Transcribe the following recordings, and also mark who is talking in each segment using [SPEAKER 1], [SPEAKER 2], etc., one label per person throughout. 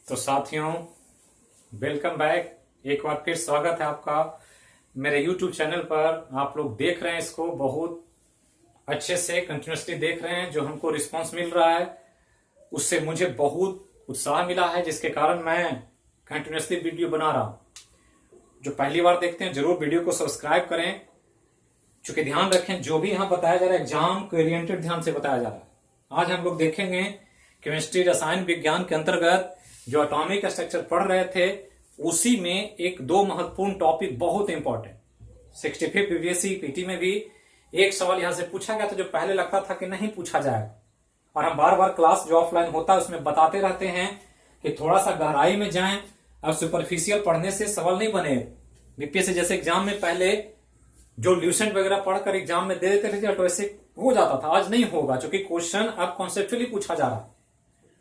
[SPEAKER 1] तो साथियों, welcome back. एक बार फिर स्वागत है आपका मेरे YouTube चैनल पर। आप लोग देख रहे हैं, इसको बहुत अच्छे से कंटिन्यूसली देख रहे हैं। जो हमको रिस्पांस मिल रहा है उससे मुझे बहुत उत्साह मिला है, जिसके कारण मैं कंटिन्यूसली वीडियो बना रहा हूं। जो पहली बार देखते हैं जरूर वीडियो को सब्सक्राइब करें। चूंकि ध्यान रखें, जो भी यहाँ बताया जा रहा है एग्जाम को ओरिएंटेड ध्यान से बताया जा रहा है। आज हम लोग देखेंगे केमिस्ट्री रसायन विज्ञान के अंतर्गत जो एटॉमिक स्ट्रक्चर पढ़ रहे थे उसी में एक दो महत्वपूर्ण टॉपिक बहुत इंपॉर्टेंट 65 बीपीएससी पीटी में भी एक सवाल यहां से पूछा गया था, जो पहले लगता था कि नहीं पूछा जाएगा। और हम बार बार क्लास जो ऑफलाइन होता है उसमें बताते रहते हैं कि थोड़ा सा गहराई में जाएं। अब सुपरफिशियल पढ़ने से सवाल नहीं बने। बीपीएससी जैसे एग्जाम में पहले जो ल्यूसेंट वगैरह पढ़कर एग्जाम में दे देते थे तो वैसे हो जाता था, आज नहीं होगा, क्योंकि क्वेश्चन अब कॉन्सेप्चुअली पूछा जा रहा है।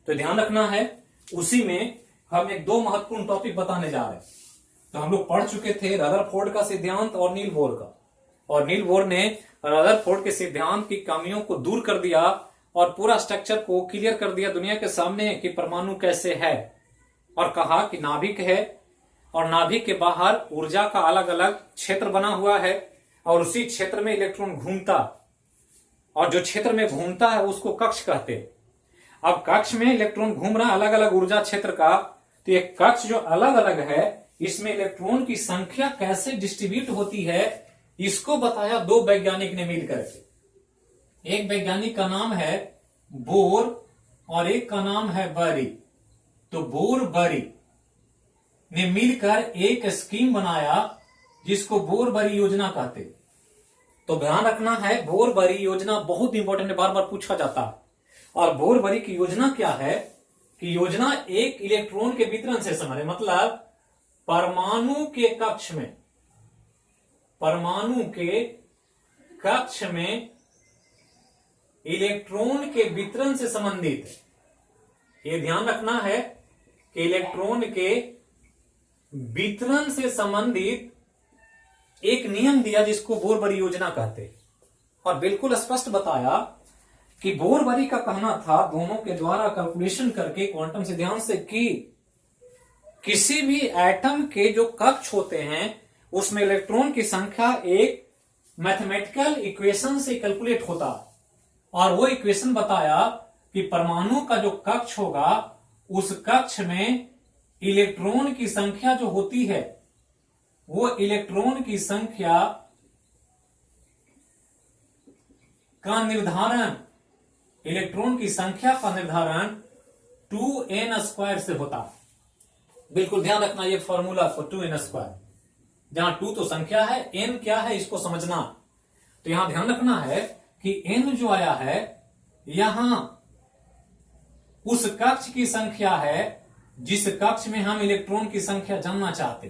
[SPEAKER 1] तो ध्यान रखना है। उसी में हम एक दो महत्वपूर्ण टॉपिक बताने जा रहे हैं। तो हम लोग पढ़ चुके थे रदरफोर्ड का सिद्धांत और नील बोर का। और नील बोर ने रदरफोर्ड के सिद्धांत की कमियों को दूर कर दिया और पूरा स्ट्रक्चर को क्लियर कर दिया दुनिया के सामने कि परमाणु कैसे है। और कहा कि नाभिक है और नाभिक के बाहर ऊर्जा का अलग अलग क्षेत्र बना हुआ है और उसी क्षेत्र में इलेक्ट्रॉन घूमता, और जो क्षेत्र में घूमता है उसको कक्ष कहते हैं। अब कक्ष में इलेक्ट्रॉन घूम रहा अलग अलग ऊर्जा क्षेत्र का, तो एक कक्ष जो अलग अलग है इसमें इलेक्ट्रॉन की संख्या कैसे डिस्ट्रीब्यूट होती है, इसको बताया दो वैज्ञानिक ने मिलकर के। एक वैज्ञानिक का नाम है बोर और एक का नाम है बरी। तो बोर बरी ने मिलकर एक स्कीम बनाया जिसको बोर बरी योजना कहते। तो ध्यान रखना है, बोर बरी योजना बहुत इंपॉर्टेंट है, बार बार पूछा जाता है। और बोर बरी की योजना क्या है कि योजना एक इलेक्ट्रॉन के वितरण से संबंधित, मतलब परमाणु के कक्ष में इलेक्ट्रॉन के वितरण से संबंधित है। यह ध्यान रखना है कि इलेक्ट्रॉन के वितरण से संबंधित एक नियम दिया जिसको बोर बरी योजना कहते, और बिल्कुल स्पष्ट बताया कि बोर बरी का कहना था दोनों के द्वारा कैलकुलेशन करके क्वांटम सिद्धांत से कि किसी भी एटम के जो कक्ष होते हैं उसमें इलेक्ट्रॉन की संख्या एक मैथमेटिकल इक्वेशन से कैलकुलेट होता। और वो इक्वेशन बताया कि परमाणु का जो कक्ष होगा उस कक्ष में इलेक्ट्रॉन की संख्या जो होती है वो इलेक्ट्रॉन की संख्या का निर्धारण, इलेक्ट्रॉन की संख्या का निर्धारण 2n² से होता है। बिल्कुल ध्यान रखना ये फॉर्मूला for 2n², जहां 2 तो संख्या है, n क्या है इसको समझना। तो यहां ध्यान रखना है कि n जो आया है यहां उस कक्ष की संख्या है जिस कक्ष में हम इलेक्ट्रॉन की संख्या जानना चाहते।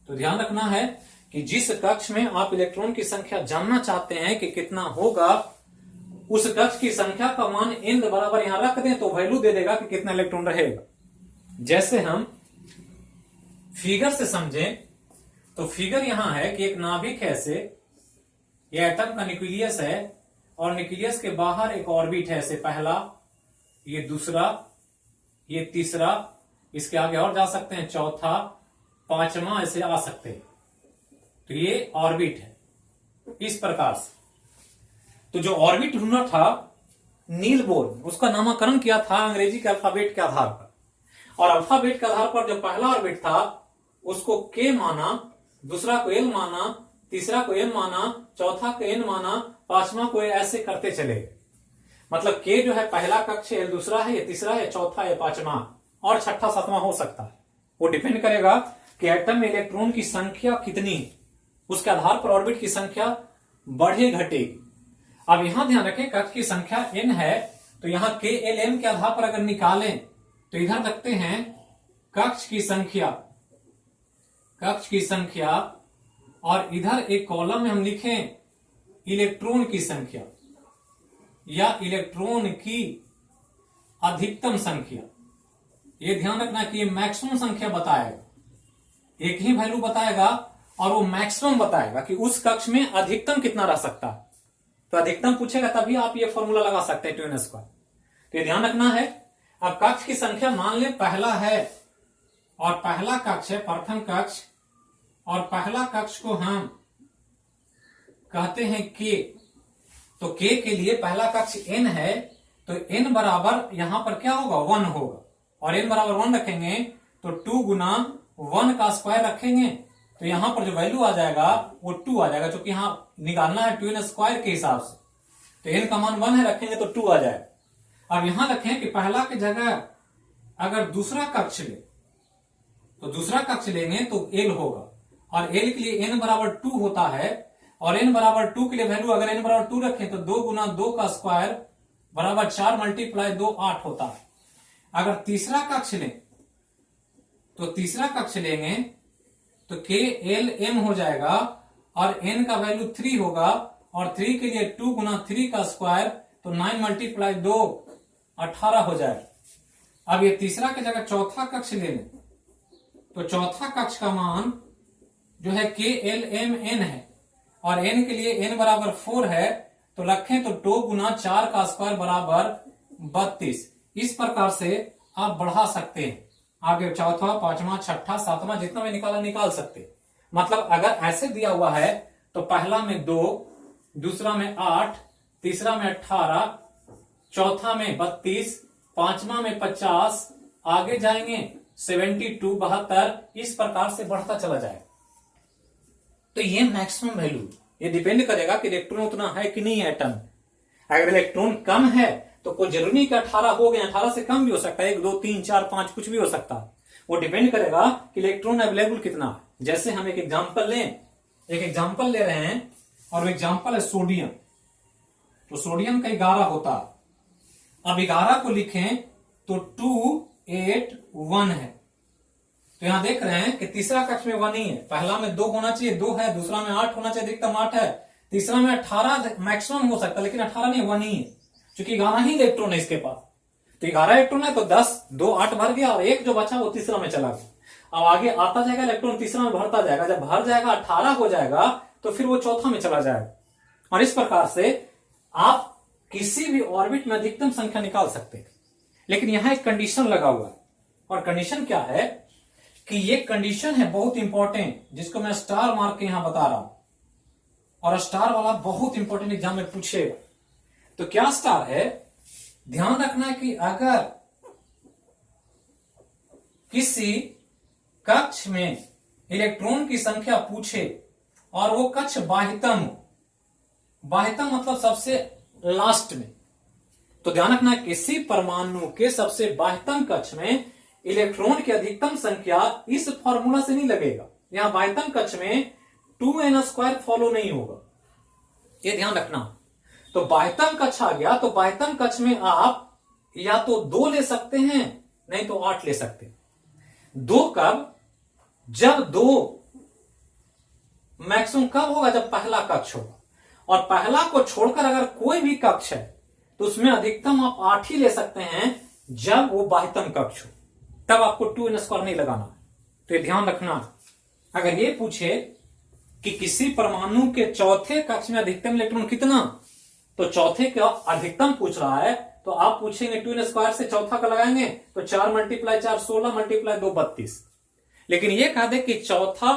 [SPEAKER 1] तो ध्यान रखना है कि जिस कक्ष में आप इलेक्ट्रॉन की संख्या जानना चाहते हैं कि कितना होगा, उस कक्ष की संख्या का मान n बराबर यहां रख दें तो वैल्यू दे देगा कि कितना इलेक्ट्रॉन रहेगा। जैसे हम फिगर से समझें तो फिगर यहां है कि एक नाभिक है, ऐसे ये एटम का न्यूक्लियस है और न्यूक्लियस के बाहर एक ऑर्बिट है, ऐसे पहला, ये दूसरा, ये तीसरा, इसके आगे और जा सकते हैं, चौथा, पांचवा, ऐसे आ सकते हैं। तो ये ऑर्बिट है इस प्रकार से। तो जो ऑर्बिट ढूंढना था नील बोर, उसका नामकरण किया था अंग्रेजी के अल्फाबेट के आधार पर। और अल्फाबेट के आधार पर जो पहला ऑर्बिट था उसको के माना, दूसरा को एल माना, तीसरा को एम माना, चौथा को एन माना, पांचवा को ऐसे करते चले। मतलब के जो है पहला कक्ष, एल दूसरा है, ये तीसरा है, चौथा है, पांचवा और छठा सातवां हो सकता है। वो डिपेंड करेगा कि एटम में इलेक्ट्रॉन की संख्या कितनी है, उसके आधार पर ऑर्बिट की संख्या बढ़े घटेगी। अब यहां ध्यान रखें कक्ष की संख्या n है, तो यहां के एल एम के आधार पर अगर निकालें तो इधर रखते हैं कक्ष की संख्या और इधर एक कॉलम में हम लिखें इलेक्ट्रॉन की संख्या या इलेक्ट्रॉन की अधिकतम संख्या। यह ध्यान रखना कि ये मैक्सिमम संख्या बताएगा, एक ही वैल्यू बताएगा और वो मैक्सिमम बताएगा कि उस कक्ष में अधिकतम कितना रह सकता है। तो अधिकतम पूछेगा तभी आप ये फॉर्मूला लगा सकते हैं 2n²। तो ये ध्यान रखना है अब कक्ष की संख्या मान ले पहला है और पहला कक्ष है प्रथम कक्ष, और पहला कक्ष को हम कहते हैं के। तो के के लिए पहला कक्ष n है, तो n बराबर यहां पर क्या होगा 1 होगा, और n बराबर 1 रखेंगे तो 2 गुना 1 का स्क्वायर रखेंगे, तो यहां पर जो वैल्यू आ जाएगा वो 2 आ जाएगा, क्योंकि यहां निकालना है 2n स्क्वायर के हिसाब से, तो n का मान 1 है रखेंगे तो 2 आ जाएगा। अब यहां रखें कि पहला की जगह अगर दूसरा कक्ष ले तो दूसरा कक्ष लेंगे तो l होगा, और l के लिए n बराबर 2 होता है, और n बराबर 2 के लिए वैल्यू अगर n बराबर 2 रखें तो 2 गुना 2 का स्क्वायर बराबर 4 मल्टीप्लाई 2 8 होता है। अगर तीसरा कक्ष लें तो तीसरा कक्ष लेंगे तो के एल एम हो जाएगा, और n का वैल्यू 3 होगा, और 3 के लिए 2 गुना 3 का स्क्वायर तो 9 मल्टीप्लाई 2 18 हो जाएगा। अब ये तीसरा की जगह चौथा कक्ष ले लें तो चौथा कक्ष का मान जो है के एल एम एन है, और n के लिए n बराबर 4 है, तो रखें तो 2 गुना 4 का स्क्वायर बराबर 32। इस प्रकार से आप बढ़ा सकते हैं, आगे चौथा पांचवा छठा सातवां जितना भी निकाला निकाल सकते हैं। मतलब अगर ऐसे दिया हुआ है तो पहला में 2, दूसरा में 8, तीसरा में 18, चौथा में 32, पांचवा में 50, आगे जाएंगे 72 72, इस प्रकार से बढ़ता चला जाएगा। तो ये मैक्सिमम वैल्यू, ये डिपेंड करेगा कि इलेक्ट्रॉन उतना है कि नहीं है एटम। अगर इलेक्ट्रॉन कम है तो कोई जरूरी नहीं कि 18 हो गए, 18 से कम भी हो सकता है, 1 2 3 4 5 कुछ भी हो सकता है। वो डिपेंड करेगा कि इलेक्ट्रॉन अवेलेबल कितना है। जैसे हम एक एग्जांपल ले रहे हैं, और एग्जांपल है सोडियम। तो सोडियम का 11 होता है। अब 11 को लिखें तो 2 8 1 है। तो यहां देख रहे हैं कि तीसरा कक्ष में 1 ही है, पहला में 2 होना चाहिए, 2 है, दूसरा में 8 होना चाहिए, अधिकतम 8 है, तीसरा में 18 मैक्सिमम हो सकता है, लेकिन 18 नहीं 1 ही है, क्योंकि 11 ही इलेक्ट्रॉन है इसके पास। तो 11 इलेक्ट्रॉन है तो 10 2 8 भर गया, और एक जो बचा वो तीसरा में चला गया। अब आगे आता जाएगा इलेक्ट्रॉन, तीसरा में भरता जाएगा, जब भर जाएगा 18 हो जाएगा तो फिर वो चौथा में चला जाएगा। और इस प्रकार से आप किसी भी ऑर्बिट में अधिकतम संख्या निकाल सकते हैं। लेकिन यहां एक कंडीशन लगा हुआ है, और कंडीशन क्या है कि ये कंडीशन है बहुत इंपॉर्टेंट, जिसको मैं स्टार मार्क के यहां बता रहा हूं, और स्टार वाला बहुत इंपॉर्टेंट एग्जाम में पूछेगा। तो क्या स्टार है, ध्यान रखना है कि अगर किसी कक्ष में इलेक्ट्रॉन की संख्या पूछे और वो कक्ष बाह्यतम हो, बाह्यतम मतलब सबसे लास्ट में, तो ध्यान रखना किसी परमाणु के सबसे बाह्यतम कक्ष में इलेक्ट्रॉन की अधिकतम संख्या इस फॉर्मूला से नहीं लगेगा। यहां बाह्यतम कक्ष में 2n स्क्वायर फॉलो नहीं होगा, ये ध्यान रखना। तो बाह्यतम कक्ष आ गया, तो बाह्यतम कक्ष में आप या तो 2 ले सकते हैं, नहीं तो 8 ले सकते हैं। 2 कब, जब 2 मैक्सिमम कब होगा, जब पहला कक्ष होगा, और पहला को छोड़कर अगर कोई भी कक्ष है तो उसमें अधिकतम आप 8 ही ले सकते हैं, जब वो बाह्यतम कक्ष हो, तब आपको 2n स्क्वायर नहीं लगाना। तो ध्यान रखना, अगर ये पूछे कि किसी परमाणु के चौथे कक्ष में अधिकतम इलेक्ट्रॉन कितना, तो चौथे का अधिकतम पूछ रहा है, तो आप पूछेंगे 2n स्क्वायर से चौथा का लगाएंगे तो 4 मल्टीप्लाई 4 16 मल्टीप्लाई 2 32। लेकिन ये कह दे कि चौथा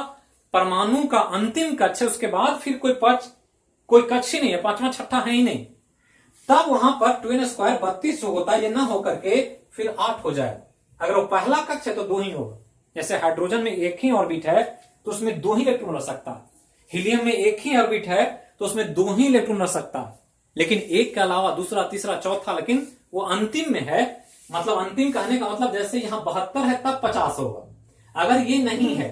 [SPEAKER 1] परमाणु का अंतिम कक्ष है, उसके बाद फिर कोई कक्ष ही नहीं है, पांचवा छठा है ही नहीं, तब वहां पर 2n स्क्वायर 32 जो होता है, ये ना होकर के फिर 8 हो जाएगा। अगर वो पहला कक्ष है तो 2 ही होगा। जैसे हाइड्रोजन में एक ही ऑर्बिट है तो उसमें 2 ही इलेक्ट्रॉन रह सकता है, हीलियम में एक ही ऑर्बिट है तो उसमें 2 ही इलेक्ट्रॉन रह सकता है, लेकिन एक के अलावा दूसरा तीसरा चौथा, लेकिन वो अंतिम में है। मतलब अंतिम कहने का मतलब जैसे यहां 72 है तब 50 होगा। अगर ये नहीं है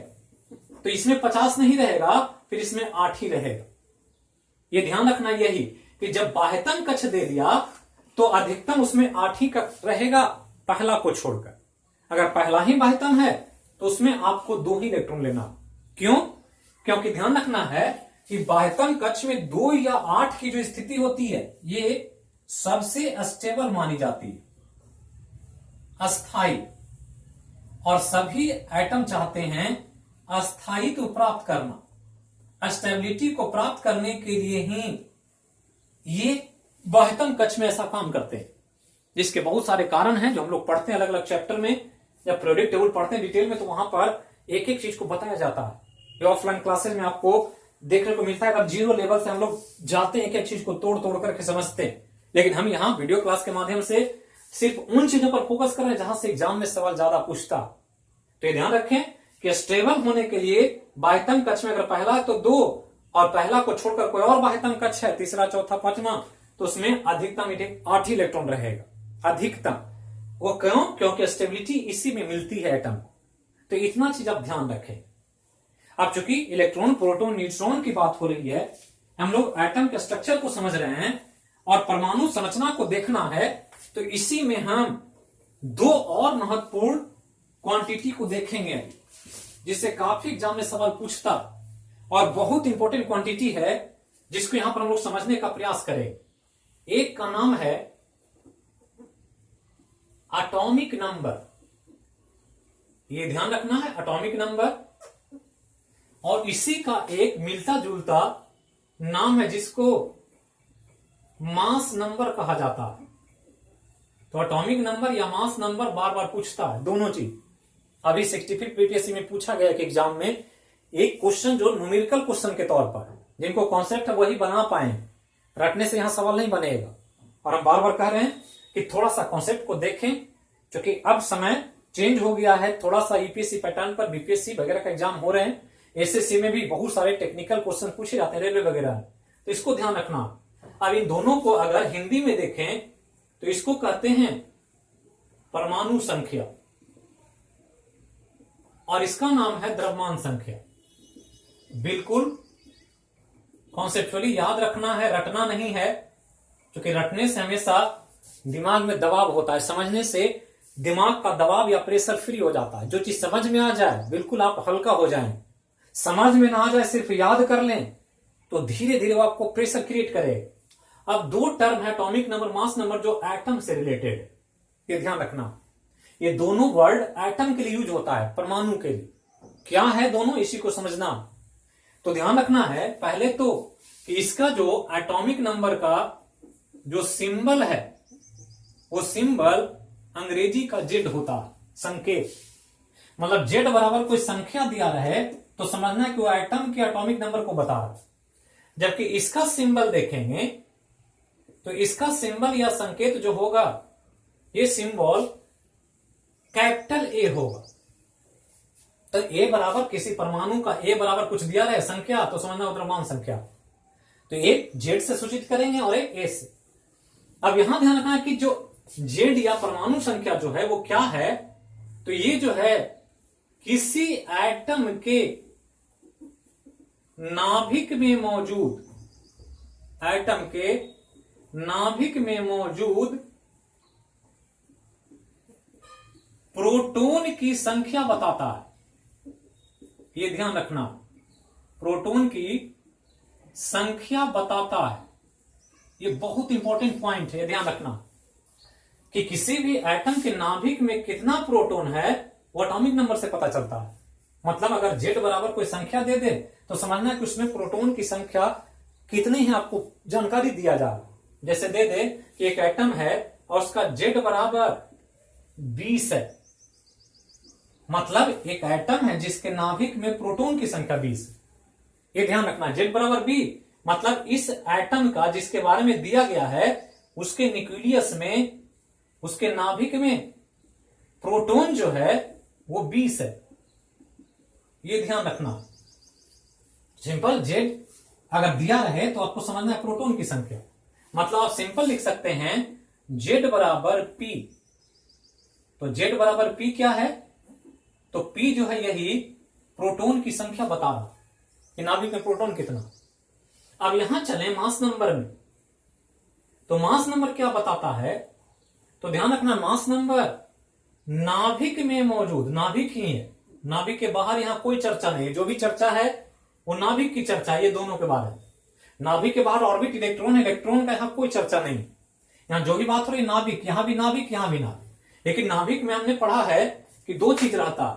[SPEAKER 1] तो इसमें 50 नहीं रहेगा, फिर इसमें 8 ही रहेगा। ये ध्यान रखना यही कि जब बाह्यतम कक्ष दे दिया तो अधिकतम उसमें 8 ही रहेगा, पहला को छोड़कर। अगर पहला ही बाह्यतम है तो उसमें आपको 2 ही इलेक्ट्रॉन लेना। क्यों? क्योंकि ध्यान रखना है कि बाह्यतम कक्ष में 2 या 8 की जो स्थिति होती है, ये सबसे स्टेबल मानी जाती है, अस्थाई। और सभी एटम चाहते हैं अस्थायित्व प्राप्त करना। स्टेबिलिटी को प्राप्त करने के लिए ही ये बाह्यतम कक्ष में ऐसा काम करते हैं। जिसके बहुत सारे कारण हैं जो हम लोग पढ़ते हैं अलग अलग चैप्टर में, जब पीरियोडिक टेबल पढ़ते हैं डिटेल में तो वहां पर एक एक चीज को बताया जाता है। ये ऑफलाइन क्लासेस में आपको देखने को मिलता है। अब जीरो लेवल से हम लोग जाते हैं, एक एक चीज को तोड़ तोड़ करके समझते हैं, लेकिन हम यहाँ वीडियो क्लास के माध्यम से सिर्फ उन चीजों पर फोकस कर रहे हैं जहां से एग्जाम में सवाल ज्यादा पूछता। तो ये ध्यान रखें कि स्टेबल होने के लिए बाह्यतम कक्ष में अगर पहला है तो 2 और पहला को छोड़कर कोई और बाह्यतम कक्ष है, तीसरा चौथा पांचवा, तो उसमें अधिकतम 8 ही इलेक्ट्रॉन रहेगा अधिकतम। वो क्यों? क्योंकि स्टेबिलिटी इसी में मिलती है एटम को। तो इतना चीज आप ध्यान रखें। अब चूंकि इलेक्ट्रॉन प्रोटॉन न्यूट्रॉन की बात हो रही है, हम लोग एटम के स्ट्रक्चर को समझ रहे हैं और परमाणु संरचना को देखना है, तो इसी में हम 2 और महत्वपूर्ण क्वांटिटी को देखेंगे जिससे काफी एग्जाम में सवाल पूछता और बहुत इंपॉर्टेंट क्वांटिटी है जिसको यहां पर हम लोग समझने का प्रयास करें। एक का नाम है एटॉमिक नंबर, ये ध्यान रखना है, एटॉमिक नंबर। और इसी का एक मिलता जुलता नाम है जिसको मास नंबर कहा जाता है। तो एटॉमिक नंबर या मास नंबर बार बार पूछता है, दोनों चीज। अभी 65 बीपीएससी में पूछा गया कि एग्जाम में एक क्वेश्चन जो न्यूमेरिकल क्वेश्चन के तौर पर, जिनको कॉन्सेप्ट है वही बना पाए, रटने से यहां सवाल नहीं बनेगा। और हम बार बार कह रहे हैं कि थोड़ा सा कॉन्सेप्ट को देखें, क्योंकि अब समय चेंज हो गया है थोड़ा सा। यूपीएससी पैटर्न पर बीपीएससी वगैरह का एग्जाम हो रहे हैं, एसएससी में भी बहुत सारे टेक्निकल क्वेश्चन पूछे जाते हैं, रेलवे वगैरह, तो इसको ध्यान रखना। अब इन दोनों को अगर हिंदी में देखें तो इसको कहते हैं परमाणु संख्या और इसका नाम है द्रव्यमान संख्या। बिल्कुल कॉन्सेप्चुअली याद रखना है, रटना नहीं है, क्योंकि रटने से हमेशा दिमाग में दबाव होता है, समझने से दिमाग का दबाव या प्रेशर फ्री हो जाता है। जो चीज समझ में आ जाए बिल्कुल आप हल्का हो जाएं, समझ में ना आ जाए सिर्फ याद कर लें तो धीरे धीरे वो आपको प्रेशर क्रिएट करे। अब 2 टर्म है एटॉमिक नंबर, मास नंबर, जो एटम से रिलेटेड, ये ध्यान रखना। ये दोनों वर्ड एटम के लिए यूज होता है, परमाणु के लिए। क्या है दोनों, इसी को समझना। तो ध्यान रखना है पहले तो कि इसका जो एटॉमिक नंबर का जो सिंबल है वो सिंबल अंग्रेजी का जेड होता है, संकेत। मतलब जेड बराबर कोई संख्या दिया रहे तो समझना कि वो एटम के एटॉमिक नंबर को बता रहा है। जबकि इसका सिंबल देखेंगे तो इसका सिंबल या संकेत जो होगा, ये सिंबल कैपिटल ए होगा। तो ए बराबर किसी परमाणु का ए बराबर कुछ दिया रहे संख्या तो समझना द्रव्यमान संख्या। तो एक जेड से सूचित करेंगे और एक ए से। अब यहां ध्यान रखना है कि जो जेड या परमाणु संख्या जो है वो क्या है, तो ये जो है किसी एटम के नाभिक में मौजूद, एटम के नाभिक में मौजूद प्रोटॉन की संख्या बताता है। ये ध्यान रखना, प्रोटॉन की संख्या बताता है। ये बहुत इंपॉर्टेंट पॉइंट है, ध्यान रखना कि किसी भी एटम के नाभिक में कितना प्रोटॉन है वो एटॉमिक नंबर से पता चलता है। मतलब अगर जेड बराबर कोई संख्या दे दे तो समझना है कि उसमें प्रोटॉन की संख्या कितनी है आपको जानकारी दिया जा रहा। जैसे दे दे कि एक एटम है और उसका जेड बराबर 20 है, मतलब एक एटम है जिसके नाभिक में प्रोटॉन की संख्या 20। ये ध्यान रखना, जेड बराबर 20 मतलब इस एटम का जिसके बारे में दिया गया है उसके न्यूक्लियस में, उसके नाभिक में प्रोटॉन जो है वो 20 है। ये ध्यान रखना। सिंपल जेड अगर दिया रहे तो आपको समझना है प्रोटॉन की संख्या। मतलब आप सिंपल लिख सकते हैं जेड बराबर पी। तो जेड बराबर पी क्या है, तो पी जो है यही प्रोटॉन की संख्या बता रहा कि नाभिक में प्रोटॉन कितना। अब यहां चले मास नंबर में, तो मास नंबर क्या बताता है, तो ध्यान रखना मास नंबर नाभिक में मौजूद, नाभिक ही है, नाभिक के बाहर यहां कोई चर्चा नहीं। जो भी चर्चा है वो नाभिक की चर्चा है, ये दोनों के बारे में। नाभिक के बाहर ऑर्बिट इलेक्ट्रॉन, इलेक्ट्रॉन का यहां कोई चर्चा नहीं। यहां जो भी बात हो रही नाभिक, यहां भी नाभिक, यहां भी नाभिक। लेकिन नाभिक में हमने पढ़ा है कि 2 चीज रहता है,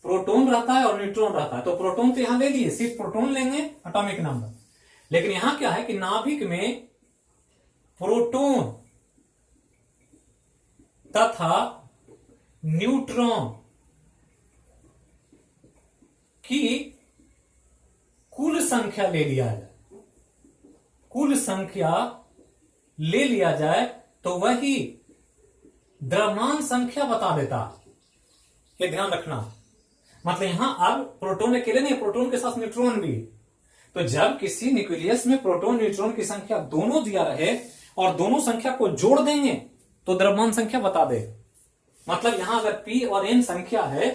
[SPEAKER 1] प्रोटॉन रहता है और न्यूट्रॉन रहता है। तो प्रोटॉन तो यहां ले लिए, सिर्फ प्रोटॉन लेंगे एटॉमिक नंबर। लेकिन यहां क्या है कि नाभिक में प्रोटॉन तथा न्यूट्रॉन की कुल संख्या ले लिया जाए, कुल संख्या ले लिया जाए तो वही द्रव्यमान संख्या बता देता। ये ध्यान रखना। मतलब यहां अब प्रोटॉन अकेले नहीं, प्रोटॉन के साथ न्यूट्रॉन भी। तो जब किसी न्यूक्लियस में प्रोटॉन न्यूट्रॉन की संख्या दोनों दिया रहे और दोनों संख्या को जोड़ देंगे तो द्रव्यमान संख्या बता दे। मतलब यहां अगर P और N संख्या है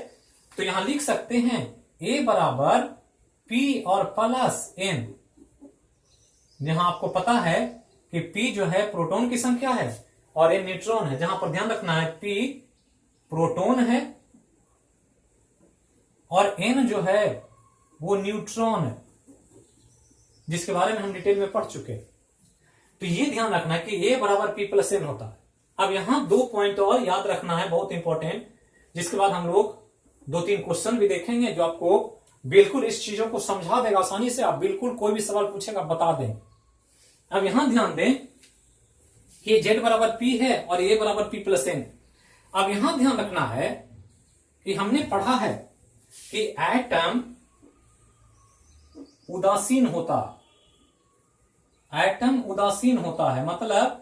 [SPEAKER 1] तो यहां लिख सकते हैं A बराबर P और प्लस N। जहां आपको पता है कि P जो है प्रोटॉन की संख्या है और N न्यूट्रॉन है। जहां पर ध्यान रखना है P प्रोटॉन है और N जो है वो न्यूट्रॉन है, जिसके बारे में हम डिटेल में पढ़ चुके। तो ये ध्यान रखना है कि A बराबर P प्लस N होता है। अब यहां 2 पॉइंट और याद रखना है, बहुत इंपॉर्टेंट, जिसके बाद हम लोग 2-3 क्वेश्चन भी देखेंगे जो आपको बिल्कुल इस चीजों को समझा देगा आसानी से। आप बिल्कुल कोई भी सवाल पूछेगा बता दें। अब यहां ध्यान दें कि Z बराबर P है और A बराबर P प्लस N। अब यहां ध्यान रखना है कि हमने पढ़ा है कि एटम उदासीन होता, एटम उदासीन होता है, मतलब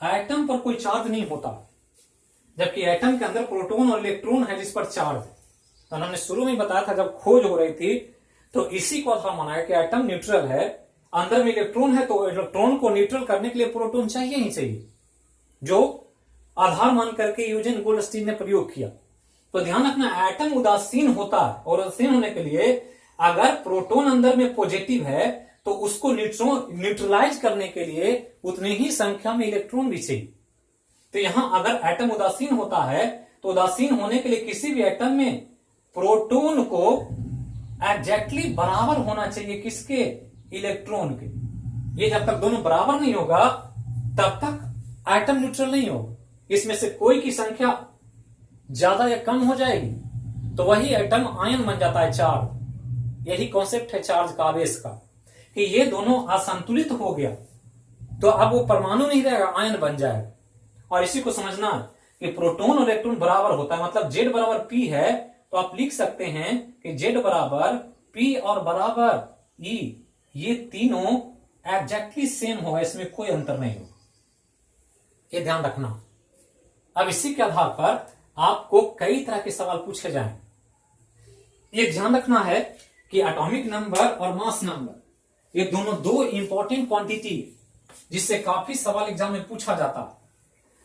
[SPEAKER 1] एटम पर कोई चार्ज नहीं होता, जबकि एटम के अंदर प्रोटॉन और इलेक्ट्रॉन है जिस पर चार्ज है। तो हमने शुरू में बताया था जब खोज हो रही थी तो इसी को आधार माना कि एटम न्यूट्रल है, अंदर में इलेक्ट्रॉन है, तो इलेक्ट्रॉन को न्यूट्रल करने के लिए प्रोटॉन चाहिए ही चाहिए, जो आधार मान करके यूजेन गोल्डस्टीन ने प्रयोग किया। तो ध्यान रखना एटम उदासीन होता है और उदासीन होने के लिए अगर प्रोटॉन अंदर में पॉजिटिव है तो उसको न्यूट्रलाइज करने के लिए उतनी ही संख्या में इलेक्ट्रॉन भी चाहिए। तो यहां अगर एटम उदासीन होता है तो उदासीन होने के लिए किसी भी एटम में प्रोटॉन को एग्जैक्टली बराबर होना चाहिए, किसके? इलेक्ट्रॉन के। ये जब तक दोनों बराबर नहीं होगा तब तक एटम न्यूट्रल नहीं होगा। इसमें से कोई की संख्या ज्यादा या कम हो जाएगी तो वही एटम आयन बन जाता है, चार्ज। यही कॉन्सेप्ट है चार्ज का, आवेश का, कि ये दोनों असंतुलित हो गया तो अब वो परमाणु नहीं रहेगा, आयन बन जाएगा। और इसी को समझना कि प्रोटॉन और इलेक्ट्रॉन बराबर होता है। मतलब Z बराबर P है तो आप लिख सकते हैं कि Z बराबर P और बराबर E, ये तीनों एग्जैक्टली सेम होगा, इसमें कोई अंतर नहीं होगा। ये ध्यान रखना। अब इसी के आधार पर आपको कई तरह के सवाल पूछे जाएं। ये ध्यान रखना है कि एटॉमिक नंबर और मास नंबर ये दोनों दो इंपॉर्टेंट क्वांटिटी जिससे काफी सवाल एग्जाम में पूछा जाता।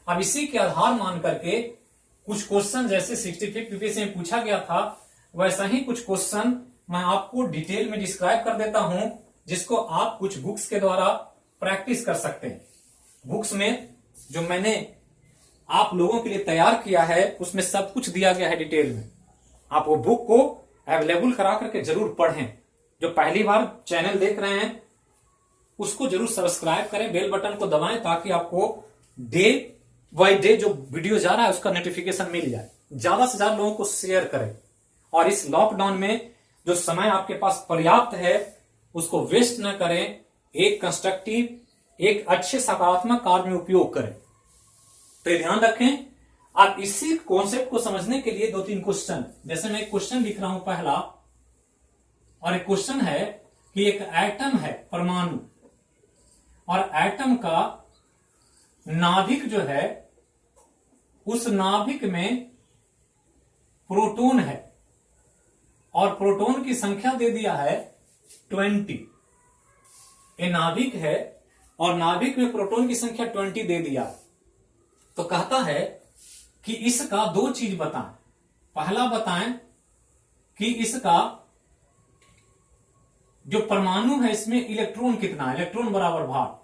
[SPEAKER 1] अब इसी के आधार मान करके कुछ क्वेश्चन जैसे 65 पीपीएससी में पूछा गया था वैसा ही कुछ क्वेश्चन मैं आपको डिटेल में डिस्क्राइब कर देता हूं, जिसको आप कुछ बुक्स के द्वारा प्रैक्टिस कर सकते हैं। बुक्स में जो मैंने आप लोगों के लिए तैयार किया है उसमें सब कुछ दिया गया है डिटेल में। आप वो बुक को अवेलेबल करा करके जरूर पढ़ें। जो पहली बार चैनल देख रहे हैं उसको जरूर सब्सक्राइब करें, बेल बटन को दबाएं ताकि आपको डे बाय डे जो वीडियो जा रहा है उसका नोटिफिकेशन मिल जाए। ज्यादा से ज्यादा लोगों को शेयर करें और इस लॉकडाउन में जो समय आपके पास पर्याप्त है उसको वेस्ट न करें, एक कंस्ट्रक्टिव, एक अच्छे सकारात्मक कार्य में उपयोग करें। तो ध्यान रखें। आप इसी कॉन्सेप्ट को समझने के लिए 2-3 क्वेश्चन, जैसे मैं एक क्वेश्चन लिख रहा हूं पहला, और एक क्वेश्चन है कि एक एटम है परमाणु और एटम का नाभिक जो है उस नाभिक में प्रोटॉन है और प्रोटॉन की संख्या दे दिया है 20। ये नाभिक है और नाभिक में प्रोटॉन की संख्या 20 दे दिया। तो कहता है कि इसका 2 चीज बताएं। पहला बताएं कि इसका जो परमाणु है इसमें इलेक्ट्रॉन कितना है, इलेक्ट्रॉन बराबर भार,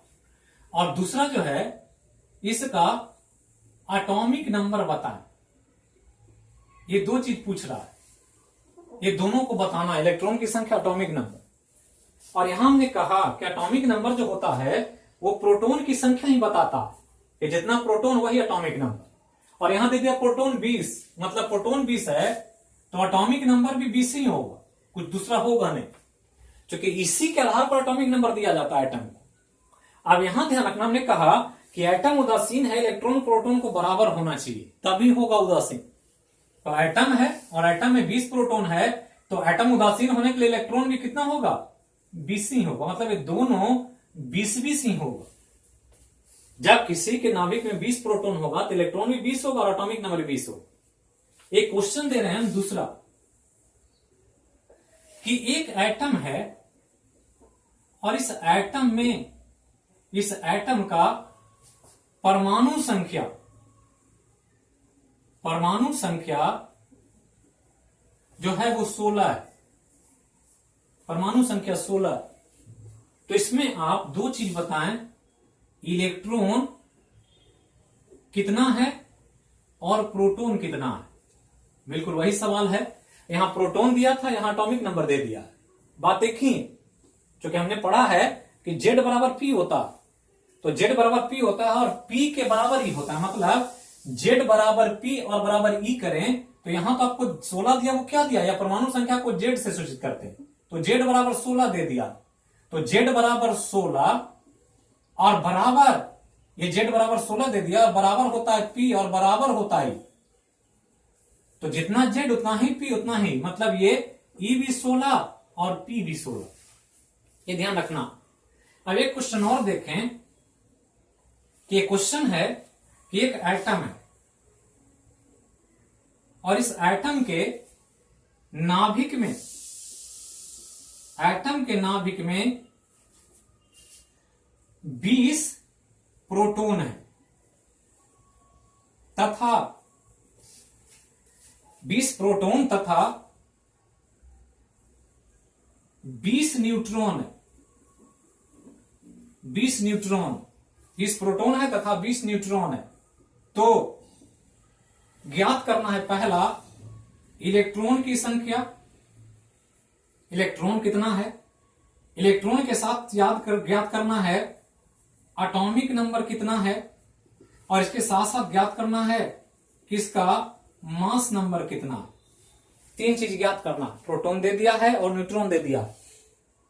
[SPEAKER 1] और दूसरा जो है इसका एटॉमिक नंबर बताएं। ये 2 चीज पूछ रहा है, ये दोनों को बताना, इलेक्ट्रॉन की संख्या, एटॉमिक नंबर। और यहां हमने कहा कि एटॉमिक नंबर जो होता है वो प्रोटॉन की संख्या ही बताता है कि जितना प्रोटॉन वही एटॉमिक नंबर। और यहां दे दिया प्रोटॉन 20, मतलब प्रोटॉन 20 है तो एटॉमिक नंबर भी 20 ही होगा, कुछ दूसरा होगा नहीं, क्योंकि इसी के आधार पर एटॉमिक नंबर दिया जाता है एटम को। अब यहां ध्यान रखना, हमने कहा कि एटम उदासीन है, इलेक्ट्रॉन प्रोटॉन को बराबर होना चाहिए तभी होगा उदासीन। तो एटम है और एटम में 20 प्रोटॉन है, तो एटम उदासीन होने के लिए इलेक्ट्रॉन भी कितना होगा, 20 ही होगा। मतलब ये दोनों 20-20 ही होगा। जब किसी के नाभिक में 20 प्रोटॉन होगा तो इलेक्ट्रॉन भी 20 होगा और एटॉमिक नंबर 20 होगा। एक क्वेश्चन दे रहे हैं हम दूसरा, कि एक एटम है और इस एटम का परमाणु संख्या जो है वो 16 है, परमाणु संख्या 16। तो इसमें आप दो चीज बताएं, इलेक्ट्रॉन कितना है और प्रोटॉन कितना है। बिल्कुल वही सवाल है, यहां प्रोटॉन दिया था, यहां एटॉमिक नंबर दे दिया। बात देखिए, क्योंकि हमने पढ़ा है कि Z बराबर P होता, तो Z बराबर P होता है और P के बराबर ही होता है। मतलब Z बराबर P और बराबर E करें तो यहां तो आपको 16 दिया, वो क्या दिया, या परमाणु संख्या को Z से सूचित करते हैं, तो Z बराबर 16 दे दिया। तो Z बराबर 16 और बराबर, ये Z बराबर 16 दे दिया और बराबर होता है P और बराबर होता है, तो जितना Z उतना ही P उतना ही, मतलब ये E भी 16 और P भी 16, ये ध्यान रखना। अब एक क्वेश्चन और देखें, कि एक क्वेश्चन है कि एक एटम है और इस एटम के नाभिक में 20 प्रोटॉन है तथा 20 न्यूट्रॉन है। 20 न्यूट्रॉन, 20 प्रोटॉन है तथा 20 न्यूट्रॉन है। तो ज्ञात करना है पहला इलेक्ट्रॉन की संख्या, इलेक्ट्रॉन कितना है, इलेक्ट्रॉन के साथ ज्ञात करना है एटॉमिक नंबर कितना है, और इसके साथ साथ ज्ञात करना है कि इसका मास नंबर कितना है। 3 चीज ज्ञात करना, प्रोटॉन दे दिया है और न्यूट्रॉन दे दिया,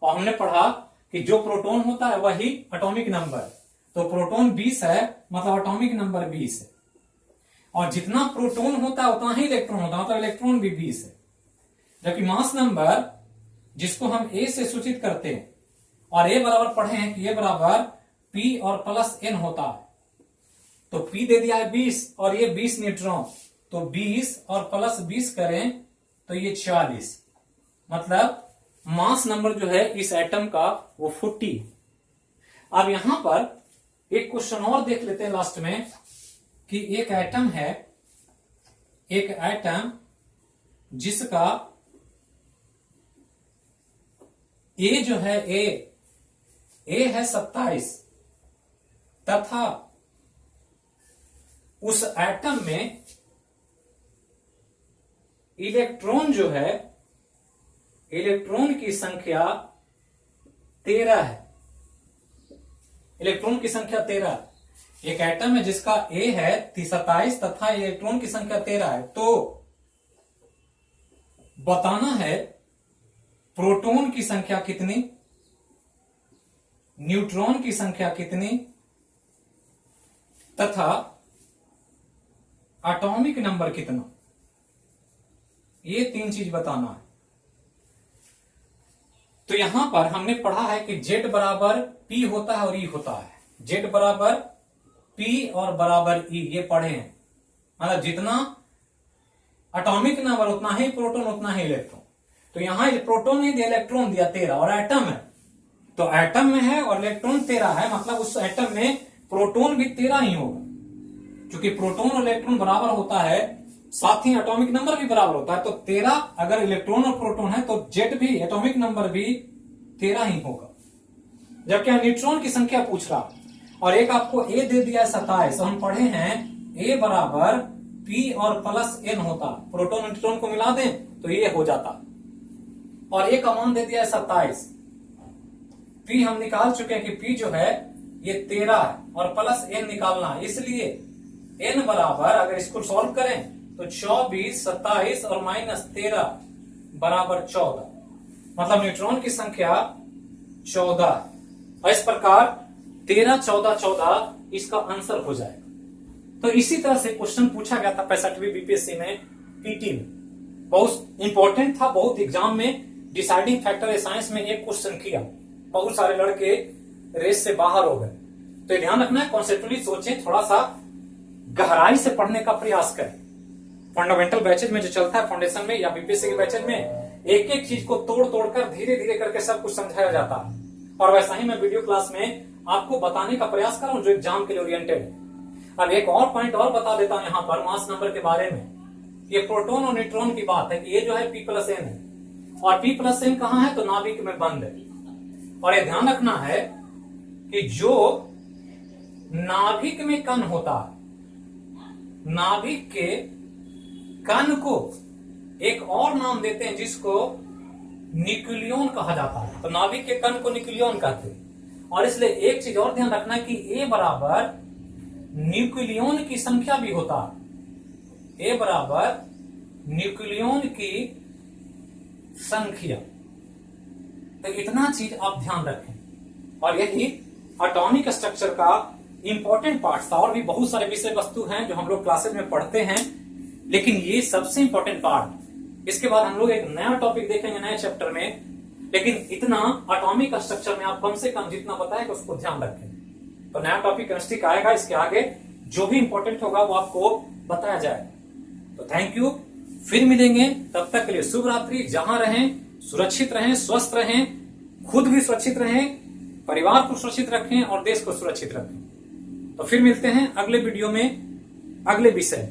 [SPEAKER 1] और हमने पढ़ा कि जो प्रोटॉन होता है वही एटॉमिक नंबर, तो प्रोटॉन 20 है मतलब एटॉमिक नंबर 20 है, और जितना प्रोटॉन होता है उतना ही इलेक्ट्रॉन होता है, मतलब इलेक्ट्रॉन भी 20 है। जबकि मास नंबर जिसको हम A से सूचित करते हैं, और A बराबर पढ़े हैं कि A बराबर P और प्लस N होता है, तो P दे दिया है 20 और ये 20 न्यूट्रॉन, तो 20 और प्लस 20 करें तो ये 40, मतलब मास नंबर जो है इस एटम का वो 40। अब यहां पर एक क्वेश्चन और देख लेते हैं लास्ट में, कि एक एटम है, एक एटम जिसका A जो है A है 27 तथा उस एटम में इलेक्ट्रॉन जो है, इलेक्ट्रॉन की संख्या 13 है, इलेक्ट्रॉन की संख्या 13। एक एटम है जिसका A है 27 तथा इलेक्ट्रॉन की संख्या 13 है, तो बताना है प्रोटॉन की संख्या कितनी, न्यूट्रॉन की संख्या कितनी तथा एटॉमिक नंबर कितना, ये 3 चीज बताना है। तो यहां पर हमने पढ़ा है कि Z बराबर P होता है और E होता है, Z बराबर P और बराबर E, ये पढ़े हैं। मतलब जितना एटॉमिक नंबर उतना ही प्रोटॉन उतना ही इलेक्ट्रॉन। तो यहां प्रोटॉन नहीं दिया, इलेक्ट्रॉन दिया 13, और एटम है, तो एटम में है और इलेक्ट्रॉन 13 है, मतलब उस एटम में प्रोटॉन भी 13 ही होगा, क्योंकि प्रोटॉन और इलेक्ट्रॉन बराबर होता है, साथ ही एटॉमिक नंबर भी बराबर होता है। तो 13 अगर इलेक्ट्रॉन और प्रोटॉन है तो Z भी, एटॉमिक नंबर भी 13 ही होगा। जबकि न्यूट्रॉन की संख्या पूछ रहा, और एक आपको A दे दिया है 27, हम पढ़े हैं A बराबर P और प्लस N होता, प्रोटॉन न्यूट्रॉन को मिला दें तो ये हो जाता, और A का मान दे दिया है 27, P हम निकाल चुके हैं कि P जो है ये 13 है और प्लस N निकालना है, इसलिए N बराबर, अगर इसको सॉल्व करें तो 24, 27 और -13 बराबर 14, मतलब न्यूट्रॉन की संख्या 14। और इस प्रकार 13, 14, 14 इसका आंसर हो जाएगा। तो इसी तरह से क्वेश्चन पूछा गया था 65वीं बीपीएससी में, पीटी में, बहुत इंपॉर्टेंट था, बहुत एग्जाम में डिसाइडिंग फैक्टर है साइंस में एक क्वेश्चन किया, बहुत सारे लड़के रेस से बाहर हो गए। तो ये ध्यान रखना है, कॉन्सेप्चुअली सोचें, थोड़ा सा गहराई से पढ़ने का प्रयास करें। फंडामेंटल बैचेज में जो चलता है फाउंडेशन में या बीपीएससी के बैचेज में, एक एक चीज को तोड़ तोड़ कर धीरे धीरे करके सब कुछ समझाया जाता है, और वैसा ही मैं वीडियो क्लास में आपको बताने का प्रयास कर रहा हूं जो एग्जाम के लिए ओरिएंटेड है। अब एक और पॉइंट और बता देता हूं यहाँ पर मास नंबर के बारे में। ये प्रोटॉन और न्यूट्रॉन की बात है कि ये जो है P+N है, और P+N कहाँ है? तो नाभिक में बंद है। और ये ध्यान रखना है कि जो नाभिक में कण होता है, नाभिक के कण को एक और नाम देते हैं जिसको न्यूक्लियन कहा जाता है। तो नाभिक के कण को न्यूक्लियन कहते हैं। और इसलिए एक चीज और ध्यान रखना है कि A बराबर न्यूक्लियन की संख्या भी होता है। A बराबर न्यूक्लियन की संख्या। तो इतना चीज आप ध्यान रखें, और यही एटॉमिक स्ट्रक्चर का इंपॉर्टेंट पार्ट था। और भी बहुत सारे विषय वस्तु हैं जो हम लोग क्लासेस में पढ़ते हैं, लेकिन ये सबसे इंपॉर्टेंट पार्ट। इसके बाद हम लोग एक नया टॉपिक देखेंगे नए चैप्टर में, लेकिन इतना एटॉमिक स्ट्रक्चर में आप कम से कम जितना बताएगा उसको ध्यान रखें। तो नया टॉपिक केमिस्ट्री का आएगा, इसके आगे जो भी इंपॉर्टेंट होगा वो आपको बताया जाएगा। तो थैंक यू, फिर मिलेंगे, तब तक के लिए शुभ रात्रि। जहां रहें सुरक्षित रहें, स्वस्थ रहें, खुद भी सुरक्षित रहें, परिवार को सुरक्षित रखें और देश को सुरक्षित रखें। तो फिर मिलते हैं अगले वीडियो में अगले विषय।